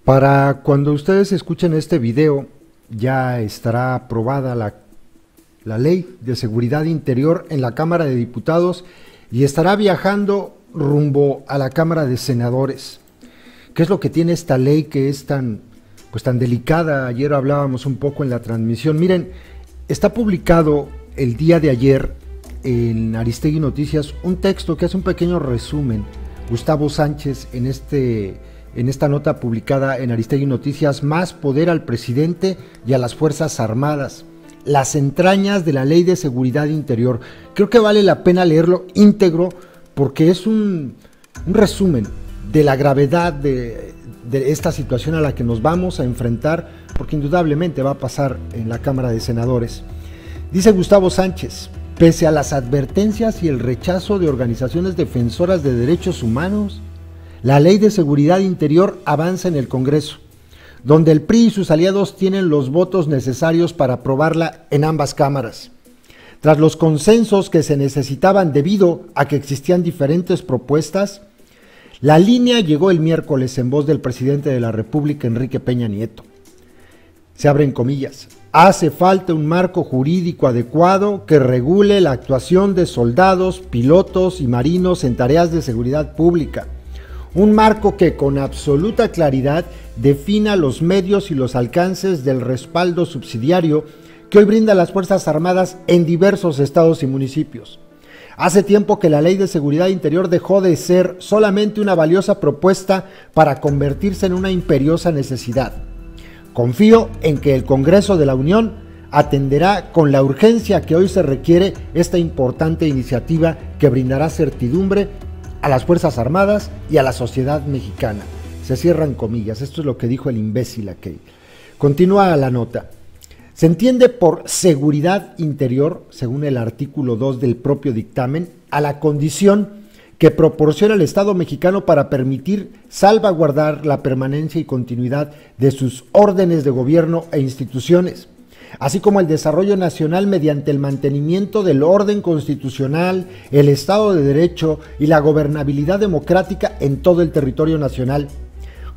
Para cuando ustedes escuchen este video, ya estará aprobada la Ley de Seguridad Interior en la Cámara de Diputados y estará viajando rumbo a la Cámara de Senadores. ¿Qué es lo que tiene esta ley que es tan delicada? Ayer hablábamos un poco en la transmisión. Miren, está publicado el día de ayer en Aristegui Noticias un texto que hace un pequeño resumen. Gustavo Sánchez en esta nota publicada en Aristegui Noticias: más poder al presidente y a las Fuerzas Armadas, las entrañas de la Ley de Seguridad Interior. Creo que vale la pena leerlo íntegro porque es un resumen de la gravedad de esta situación a la que nos vamos a enfrentar, porque indudablemente va a pasar en la Cámara de Senadores. Dice Gustavo Sánchez: pese a las advertencias y el rechazo de organizaciones defensoras de derechos humanos, la Ley de Seguridad Interior avanza en el Congreso, donde el PRI y sus aliados tienen los votos necesarios para aprobarla en ambas cámaras. Tras los consensos que se necesitaban debido a que existían diferentes propuestas, la línea llegó el miércoles en voz del presidente de la República, Enrique Peña Nieto. Se abren comillas: hace falta un marco jurídico adecuado que regule la actuación de soldados, pilotos y marinos en tareas de seguridad pública. Un marco que con absoluta claridad defina los medios y los alcances del respaldo subsidiario que hoy brinda las Fuerzas Armadas en diversos estados y municipios. Hace tiempo que la Ley de Seguridad Interior dejó de ser solamente una valiosa propuesta para convertirse en una imperiosa necesidad. Confío en que el Congreso de la Unión atenderá con la urgencia que hoy se requiere esta importante iniciativa que brindará certidumbre a las Fuerzas Armadas y a la sociedad mexicana. Se cierran comillas. Esto es lo que dijo el imbécil aquel. Continúa la nota. Se entiende por seguridad interior, según el artículo 2 del propio dictamen, a la condición que proporciona el Estado mexicano para permitir salvaguardar la permanencia y continuidad de sus órdenes de gobierno e instituciones, así como el desarrollo nacional mediante el mantenimiento del orden constitucional, el Estado de Derecho y la gobernabilidad democrática en todo el territorio nacional.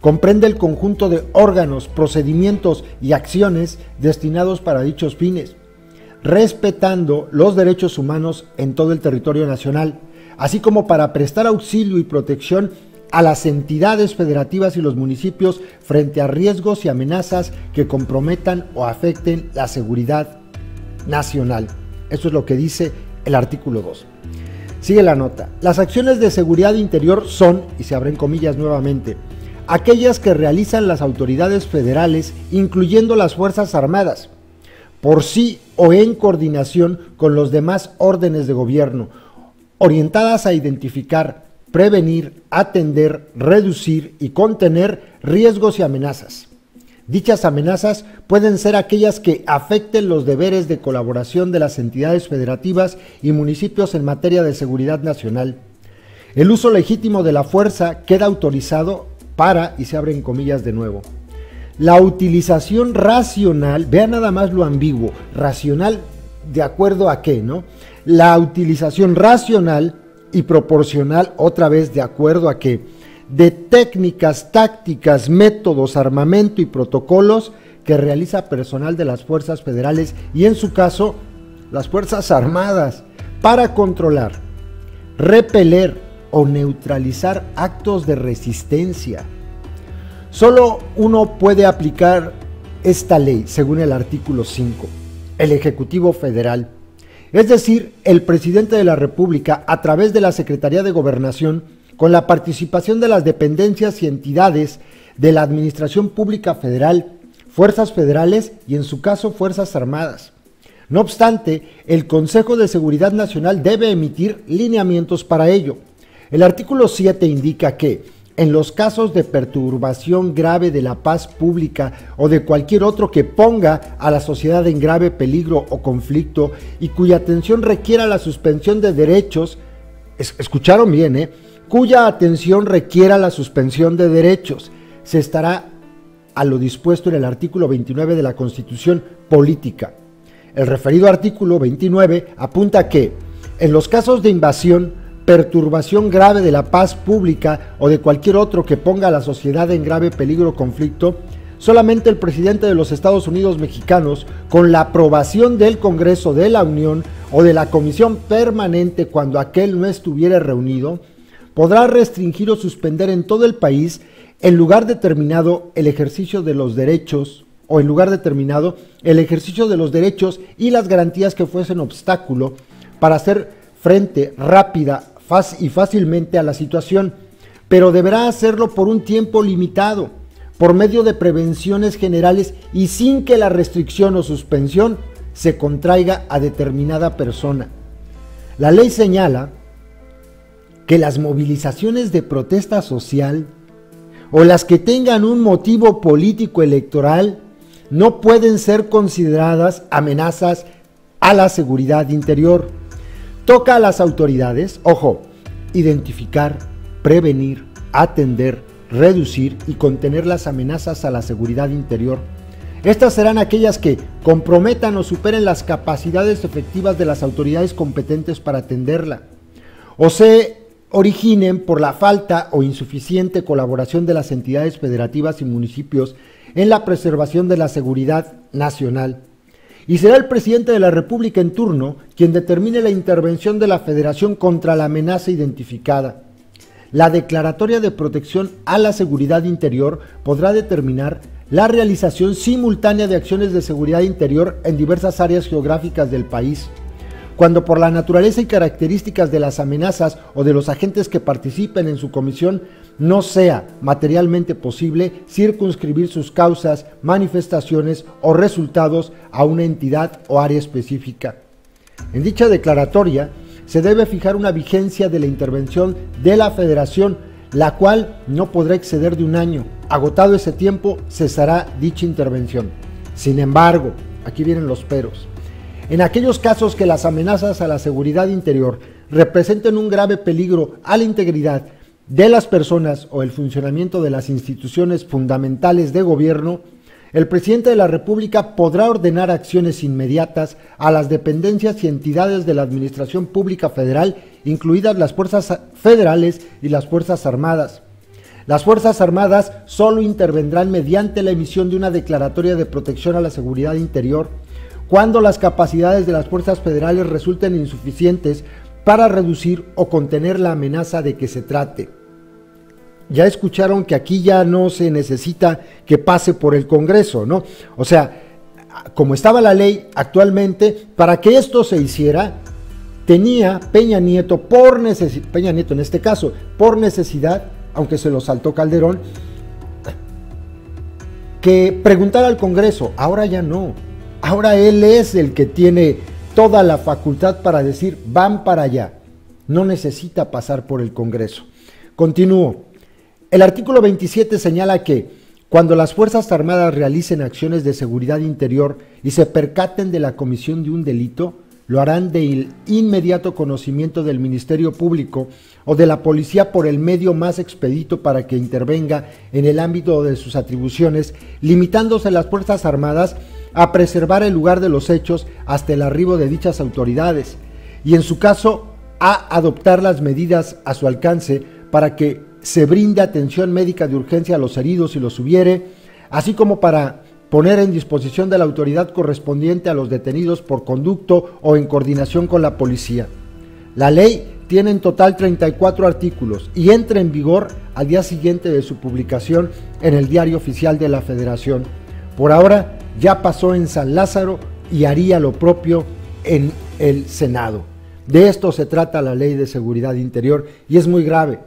Comprende el conjunto de órganos, procedimientos y acciones destinados para dichos fines, respetando los derechos humanos en todo el territorio nacional, así como para prestar auxilio y protección a las entidades federativas y los municipios frente a riesgos y amenazas que comprometan o afecten la seguridad nacional. Esto es lo que dice el artículo 2. Sigue la nota. Las acciones de seguridad interior son, y se abren comillas nuevamente, aquellas que realizan las autoridades federales, incluyendo las Fuerzas Armadas, por sí o en coordinación con los demás órdenes de gobierno, orientadas a identificar, prevenir, atender, reducir y contener riesgos y amenazas. Dichas amenazas pueden ser aquellas que afecten los deberes de colaboración de las entidades federativas y municipios en materia de seguridad nacional. El uso legítimo de la fuerza queda autorizado para, y se abren comillas de nuevo, la utilización racional, vean nada más lo ambiguo, racional de acuerdo a qué, ¿no? La utilización racional y proporcional, otra vez de acuerdo a qué, de técnicas, tácticas, métodos, armamento y protocolos que realiza personal de las fuerzas federales y en su caso las Fuerzas Armadas para controlar, repeler o neutralizar actos de resistencia. Solo uno puede aplicar esta ley, según el artículo 5, el Ejecutivo Federal, es decir, el presidente de la República, a través de la Secretaría de Gobernación, con la participación de las dependencias y entidades de la Administración Pública Federal, Fuerzas Federales y, en su caso, Fuerzas Armadas. No obstante, el Consejo de Seguridad Nacional debe emitir lineamientos para ello. El artículo 7 indica que, en los casos de perturbación grave de la paz pública o de cualquier otro que ponga a la sociedad en grave peligro o conflicto y cuya atención requiera la suspensión de derechos, escucharon bien, cuya atención requiera la suspensión de derechos, se estará a lo dispuesto en el artículo 29 de la Constitución Política. El referido artículo 29 apunta que, en los casos de invasión, perturbación grave de la paz pública o de cualquier otro que ponga a la sociedad en grave peligro o conflicto, solamente el presidente de los Estados Unidos mexicanos, con la aprobación del Congreso de la Unión o de la Comisión Permanente cuando aquel no estuviera reunido, podrá restringir o suspender en todo el país en lugar determinado el ejercicio de los derechos y las garantías que fuesen obstáculo para hacer frente rápida y fácilmente a la situación, pero deberá hacerlo por un tiempo limitado, por medio de prevenciones generales y sin que la restricción o suspensión se contraiga a determinada persona. La ley señala que las movilizaciones de protesta social o las que tengan un motivo político electoral no pueden ser consideradas amenazas a la seguridad interior. Toca a las autoridades, identificar, prevenir, atender, reducir y contener las amenazas a la seguridad interior. Estas serán aquellas que comprometan o superen las capacidades efectivas de las autoridades competentes para atenderla, o se originen por la falta o insuficiente colaboración de las entidades federativas y municipios en la preservación de la seguridad nacional. Y será el presidente de la República en turno quien determine la intervención de la Federación contra la amenaza identificada. La declaratoria de protección a la seguridad interior podrá determinar la realización simultánea de acciones de seguridad interior en diversas áreas geográficas del país, cuando por la naturaleza y características de las amenazas o de los agentes que participen en su comisión no sea materialmente posible circunscribir sus causas, manifestaciones o resultados a una entidad o área específica. En dicha declaratoria se debe fijar una vigencia de la intervención de la Federación, la cual no podrá exceder de un año. Agotado ese tiempo, cesará dicha intervención. Sin embargo, aquí vienen los peros. En aquellos casos que las amenazas a la seguridad interior representen un grave peligro a la integridad de las personas o el funcionamiento de las instituciones fundamentales de gobierno, el presidente de la República podrá ordenar acciones inmediatas a las dependencias y entidades de la Administración Pública Federal, incluidas las Fuerzas Federales y las Fuerzas Armadas. Las Fuerzas Armadas solo intervendrán mediante la emisión de una declaratoria de protección a la seguridad interior, cuando las capacidades de las fuerzas federales resulten insuficientes para reducir o contener la amenaza de que se trate. Ya escucharon que aquí ya no se necesita que pase por el Congreso, ¿no? O sea, como estaba la ley actualmente, para que esto se hiciera, tenía Peña Nieto en este caso, por necesidad, aunque se lo saltó Calderón, que preguntar al Congreso. Ahora ya no. Ahora él es el que tiene toda la facultad para decir, van para allá. No necesita pasar por el Congreso. Continúo. El artículo 27 señala que cuando las Fuerzas Armadas realicen acciones de seguridad interior y se percaten de la comisión de un delito, lo harán de inmediato conocimiento del Ministerio Público o de la Policía por el medio más expedito para que intervenga en el ámbito de sus atribuciones, limitándose las Fuerzas Armadas a preservar el lugar de los hechos hasta el arribo de dichas autoridades y en su caso a adoptar las medidas a su alcance para que se brinde atención médica de urgencia a los heridos si los hubiere, así como para poner en disposición de la autoridad correspondiente a los detenidos por conducto o en coordinación con la policía. La ley tiene en total 34 artículos y entra en vigor al día siguiente de su publicación en el Diario Oficial de la Federación. Por ahora ya pasó en San Lázaro y haría lo propio en el Senado. De esto se trata la Ley de Seguridad Interior y es muy grave.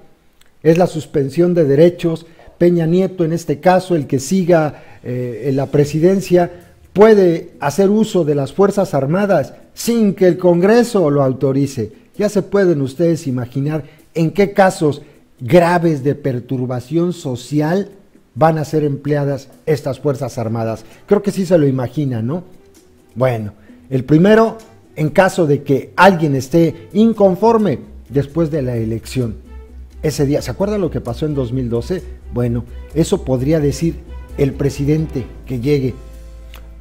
Es la suspensión de derechos. Peña Nieto, en este caso, el que siga en la presidencia, puede hacer uso de las Fuerzas Armadas sin que el Congreso lo autorice. Ya se pueden ustedes imaginar en qué casos graves de perturbación social van a ser empleadas estas Fuerzas Armadas. Creo que sí se lo imaginan, ¿no? Bueno, el primero, en caso de que alguien esté inconforme después de la elección. Ese día, ¿se acuerdan lo que pasó en 2012? Bueno, eso podría decir el presidente que llegue.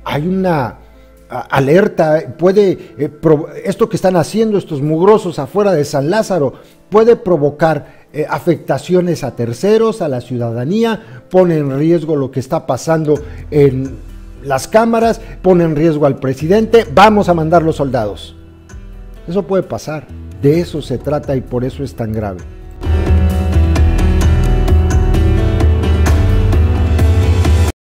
Hay una alerta, esto que están haciendo estos mugrosos afuera de San Lázaro puede provocar afectaciones a terceros, a la ciudadanía, pone en riesgo lo que está pasando en las cámaras, pone en riesgo al presidente, vamos a mandar los soldados. Eso puede pasar, de eso se trata y por eso es tan grave.